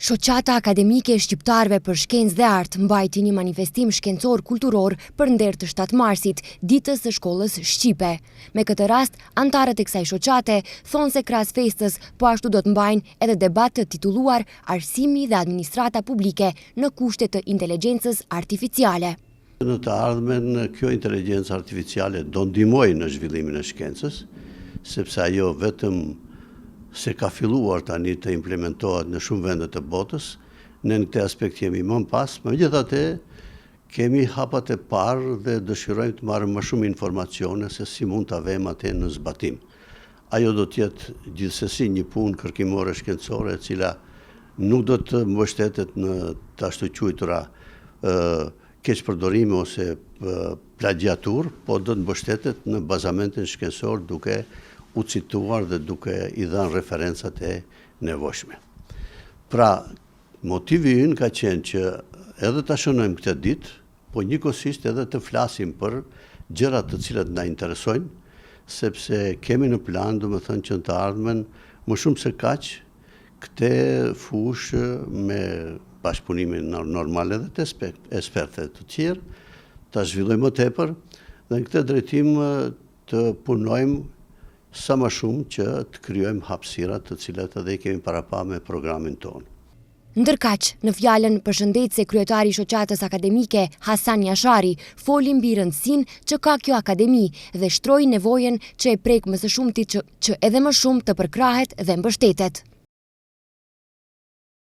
Shoqata Akademike e Shqiptarëve për Shkencë dhe Art mbajti një manifestim shkencor-kulturor për nder të 7 marsit, ditës së shkollës shqipe. Me këtë rast, antarët e kësaj shoqate thonë se krahas festës po ashtu do të mbajnë edhe debat të titulluar Arsimi dhe administrata publike në kushte të inteligjencës artificiale. Në të ardhmen, kjo inteligjencë artificiale do ndihmojë në zhvillimin e shkencës, sepse ajo vetëm se ka filluar tani të implementohet në shumë vende të botës, në këtë aspekt jemi më pas, megjithatë kemi hapat e parë dhe dëshirojmë të marrim më shumë informacione se si mund ta vëmë atë në zbatim. Ajo do të jetë gjithsesi një punë kërkimore shkencore e cila nuk do të mbështetet në të ashtu quajtura keqpërdorime ose plagjatur, po do të mbështetet në bazamentin shkencor duke u cituar dhe duke i dhënë referencat e nevojshme. Pra, motivi ynë ka qenë që edhe ta shënojmë këtë ditë, po njëkohësisht edhe të flasim për gjërat të cilat na interesojnë, sepse kemi në plan, domethënë që në të ardhmen më shumë se kaq këtë fushë me bashkëpunimin normal edhe të ekspertë të tjerë, ta zhvillojmë më tepër dhe në këtë drejtim të punojmë sa më shumë që të krijojmë hapësira të cilat edhe kemi parapa me programin tonë. Ndërkaq, në fjalën përshëndetëse kryetari i shoqatës akademike Hasan Jashari foli mbi rëndësinë që ka kjo akademi dhe shtroi nevojën që e prek më së shumti që edhe më shumë të përkrahet dhe mbështetet.